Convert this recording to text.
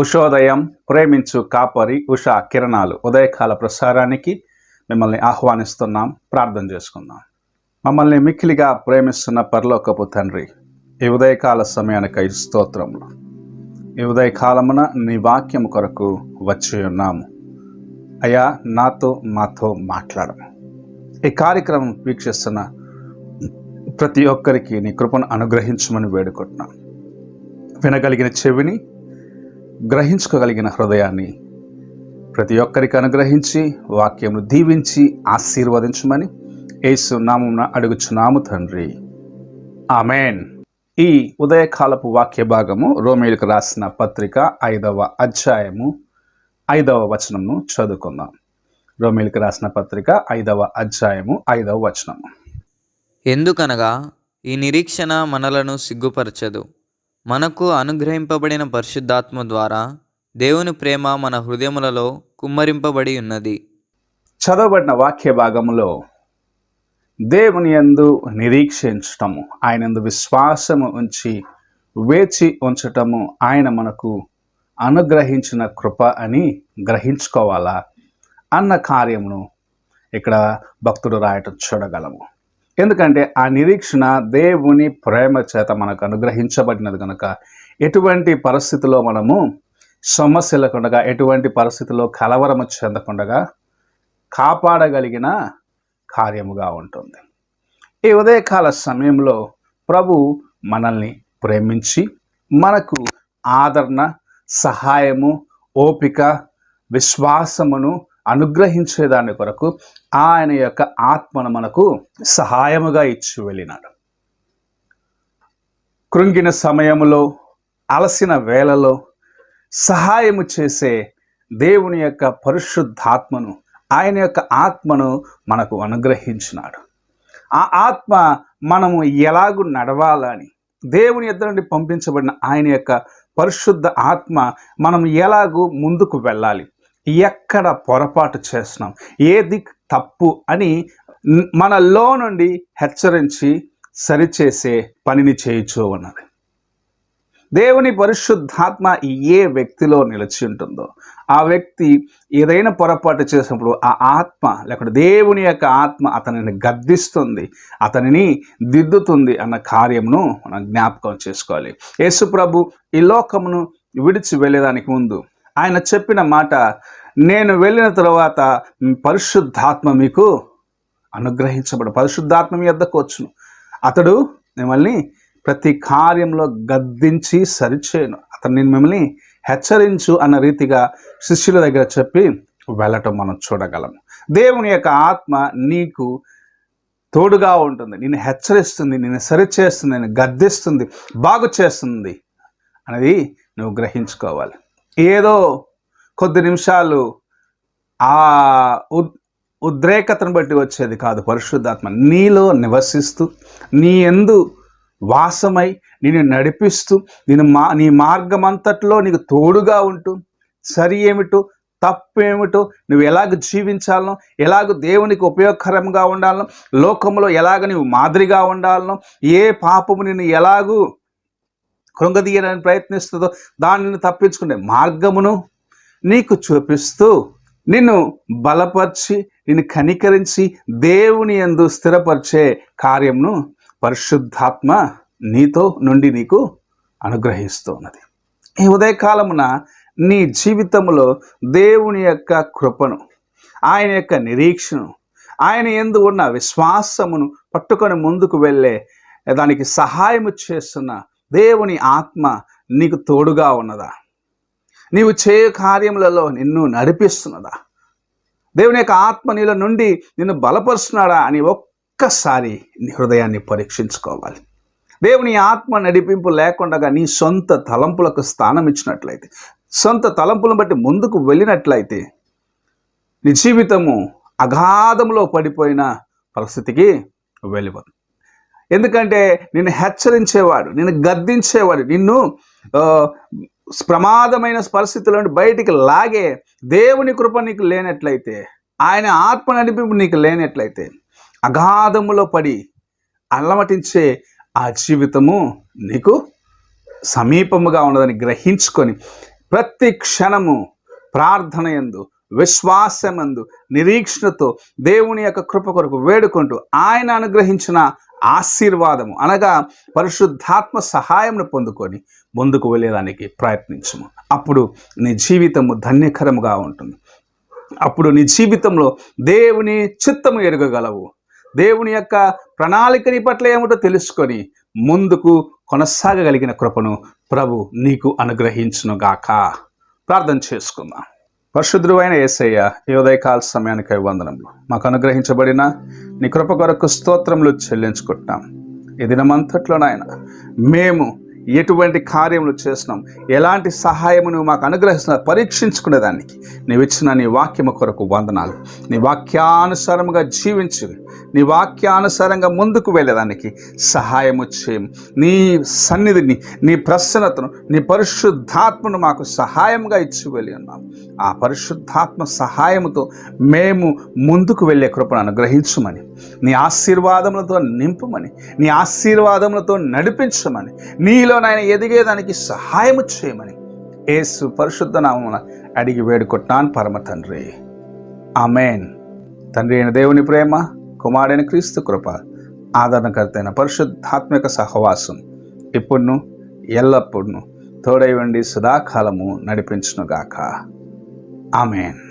ఉషోదయం ప్రేమించు కాపరి ఉషా కిరణాలు ఉదయకాల ప్రసారానికి మిమ్మల్ని ఆహ్వానిస్తున్నాం. ప్రార్థన చేసుకుందాం. మమ్మల్ని మిక్కిలిగా ప్రేమిస్తున్న పరలోకపు తండ్రి, ఈ ఉదయకాల సమయానికై స్తోత్రములు. ఈ ఉదయకాలమున నీ వాక్యము కొరకు వచ్చి ఉన్నాము. అయ్యా, మాతో మాట్లాడము. ఈ కార్యక్రమం వీక్షిస్తున్న ప్రతి ఒక్కరికి నీ కృపను అనుగ్రహించమని వేడుకుంటున్నాం. వినగలిగిన చెవిని, గ్రహించుకోగలిగిన హృదయాన్ని ప్రతి ఒక్కరికి అనుగ్రహించి వాక్యమును దీవించి ఆశీర్వదించమని యేసు నామమున అడుగుచున్నాము తండ్రి, ఆమేన్. ఈ ఉదయకాలపు వాక్య భాగము రోమీయులకు రాసిన పత్రిక 5వ అధ్యాయము 5వ వచనము చదువుకుందాం. రోమీయులకు రాసిన పత్రిక 5వ అధ్యాయము 5వ వచనము. ఎందుకనగా ఈ నిరీక్షణ మనలను సిగ్గుపరచదు. మనకు అనుగ్రహింపబడిన పరిశుద్ధాత్మ ద్వారా దేవుని ప్రేమ మన హృదయములలో కుమ్మరింపబడి ఉన్నది. చదవబడిన వాక్య భాగములో దేవుని యందు నిరీక్షించటము, ఆయన యందు విశ్వాసము ఉంచి వేచి ఉంచటము ఆయన మనకు అనుగ్రహించిన కృప అని గ్రహించుకోవాలా అన్న కార్యమును ఇక్కడ భక్తుడు రాయటం చూడగలము. ఎందుకంటే ఆ నిరీక్షణ దేవుని ప్రేమ చేత మనకు అనుగ్రహించబడినది కనుక ఎటువంటి పరిస్థితిలో మనము సమస్యలకుండగా, ఎటువంటి పరిస్థితిలో కలవరము చెందకుండగా కాపాడగలిగిన కార్యముగా ఉంటుంది. ఈ ఉదయకాల సమయంలో ప్రభు మనల్ని ప్రేమించి మనకు ఆదరణ, సహాయము, ఓపిక, విశ్వాసమును అనుగ్రహించేదాని కొరకు ఆయన యొక్క ఆత్మను మనకు సహాయముగా ఇచ్చి వెళ్ళినాడు. కృంగిన సమయములో, అలసిన వేళలో సహాయము చేసే దేవుని యొక్క పరిశుద్ధాత్మను, ఆయన యొక్క ఆత్మను మనకు అనుగ్రహించినాడు. ఆ ఆత్మ మనము ఎలాగూ నడవాలని, దేవుని యొద్ద నుండి పంపించబడిన ఆయన యొక్క పరిశుద్ధ ఆత్మ మనం ఎలాగూ ముందుకు వెళ్ళాలి, ఎక్కడ పొరపాటు చేస్తున్నాం, ఏది తప్పు అని మనలో నుండి హెచ్చరించి సరిచేసే పనిని చేయించు ఉన్నది. దేవుని పరిశుద్ధాత్మ ఏ వ్యక్తిలో నిలిచి ఉంటుందో ఆ వ్యక్తి ఏదైనా పొరపాటు చేసినప్పుడు ఆ ఆత్మ, లేకపోతే దేవుని యొక్క ఆత్మ అతనిని గద్దిస్తుంది, అతనిని దిద్దుతుంది అన్న కార్యమును మనం జ్ఞాపకం చేసుకోవాలి. యేసు ప్రభు ఈ లోకమును విడిచి వెళ్ళేదానికి ముందు ఆయన చెప్పిన మాట, నేను వెళ్ళిన తర్వాత పరిశుద్ధాత్మ మీకు అనుగ్రహించబడు, పరిశుద్ధాత్మ మీ వద్దకు వచ్చును, అతడు మిమ్మల్ని ప్రతి కార్యంలో గద్దించి సరిచేయను, అతను నేను మిమ్మల్ని హెచ్చరించు అన్న రీతిగా శిష్యుల దగ్గర చెప్పి వెళ్ళటం మనం చూడగలము. దేవుని యొక్క ఆత్మ నీకు తోడుగా ఉంటుంది, నిన్ను హెచ్చరిస్తుంది, నిన్ను సరిచేస్తుంది, నిన్ను గద్దిస్తుంది, బాగు చేస్తుంది అనేది నువ్వు గ్రహించుకోవాలి. ఏదో కొద్ది నిమిషాలు ఆ ఉద్రేకతను బట్టి వచ్చేది కాదు. పరిశుద్ధాత్మ నీలో నివసిస్తూ, నీ యందు వాసమై, నిన్ను నడిపిస్తూ, నీ మార్గం అంతట్లో నీకు తోడుగా ఉంటూ, సరి ఏమిటో తప్పేమిటో, నువ్వు ఎలాగ జీవించాలనో, ఎలాగ దేవునికి ఉపయోగకరంగా ఉండాలనో, లోకంలో ఎలాగ నువ్వు మాదిరిగా ఉండాలనో, ఏ పాపము నిన్ను ఎలాగూ కృంగదీయడానికి ప్రయత్నిస్తుందో దానిని తప్పించుకునే మార్గమును నీకు చూపిస్తూ, నిన్ను బలపరిచి, నిన్ను కనికరించి దేవుని యందు స్థిరపరిచే కార్యమును పరిశుద్ధాత్మ నీతో నుండి నీకు అనుగ్రహిస్తున్నది. ఈ ఉదయకాలమున నీ జీవితంలో దేవుని యొక్క కృపను, ఆయన యొక్క నిరీక్షను, ఆయన యందు ఉన్న విశ్వాసమును పట్టుకొని ముందుకు వెళ్ళే దానికి సహాయము చేస్తున్న దేవుని ఆత్మ నీకు తోడుగా ఉన్నదా? నీవు చేయు కార్యములలో నిన్ను నడిపిస్తున్నదా? దేవుని యొక్క ఆత్మ నీలో నుండి నిన్ను బలపరుస్తున్నాడా అని ఒక్కసారి నీ హృదయాన్ని పరీక్షించుకోవాలి. దేవుని ఆత్మ నడిపింపు లేకుండా నీ సొంత తలంపులకు స్థానం ఇచ్చినట్లయితే, సొంత తలంపులను బట్టి ముందుకు వెళ్ళినట్లయితే నీ జీవితము అగాధంలో పడిపోయిన పరిస్థితికి వెళ్ళిపోతుంది. ఎందుకంటే నిన్ను హెచ్చరించేవాడు, నిన్ను గద్దించేవాడు, నిన్ను ప్రమాదమైన పరిస్థితుల నుండి బయటికి లాగే దేవుని కృప నీకు లేనట్లయితే, ఆయన ఆత్మ నడిపింపు నీకు లేనట్లయితే, అగాధములో పడి అల్లమటించే ఆ జీవితము నీకు సమీపముగా ఉన్నదని గ్రహించుకొని ప్రతి క్షణము ప్రార్థన యందు, విశ్వాసమందు, నిరీక్షణతో దేవుని యొక్క కృప కొరకు వేడుకుంటూ ఆయన అనుగ్రహించిన ఆశీర్వాదము అనగా పరిశుద్ధాత్మ సహాయంను పొందుకొని ముందుకు వెళ్ళేదానికి ప్రయత్నించము. అప్పుడు నీ జీవితము ధన్యకరముగా ఉంటుంది. అప్పుడు నీ జీవితంలో దేవుని చిత్తము ఎరగగలవు. దేవుని యొక్క ప్రణాళిక నీ పట్ల ఏమిటో తెలుసుకొని ముందుకు కొనసాగగలిగిన కృపను ప్రభు నీకు అనుగ్రహించునుగాక. ప్రార్థన చేసుకుందాం. పరిశుద్ధుడైన యేసయ్య, ఈ ఉదయకాల సమయానికి వందనములు. మాకు అనుగ్రహించబడిన నీ కృప కొరకు స్తోత్రములు చెల్లించుకుంటున్నాం. ఈ దినమంతట్లో నాయన మేము ఎటువంటి కార్యములు చేస్తున్నాం, ఎలాంటి సహాయము నువ్వు మాకు అనుగ్రహిస్తున్నా పరీక్షించుకునేదానికి నీవు ఇచ్చిన నీ వాక్యము కొరకు వందనాలు. నీ వాక్యానుసారముగా జీవించు, నీ వాక్యానుసారంగా ముందుకు వెళ్ళేదానికి సహాయము చేయము. నీ సన్నిధిని, నీ ప్రసన్నతను, నీ పరిశుద్ధాత్మను మాకు సహాయంగా ఇచ్చి వెళ్ళి ఉన్నాం. ఆ పరిశుద్ధాత్మ సహాయముతో మేము ముందుకు వెళ్ళే కృపను అనుగ్రహించమని, నీ ఆశీర్వాదములతో నింపమని, నీ ఆశీర్వాదములతో నడిపించమని, నీలో నాయన ఎదిగేదానికి సహాయము చేయమని యేసు పరిశుద్ధ నామమున అడిగి వేడుకుంటున్నాను పరమ తండ్రి. ఆమేన్. తండ్రి అయిన దేవుని ప్రేమ, కుమారుడైన క్రీస్తు కృప, ఆదరణకర్త అయిన పరిశుద్ధాత్మిక సహవాసం ఇప్పుడును ఎల్లప్పుడూ తోడై ఉండి సదాకాలము నడిపించునుగాక. ఆమేన్.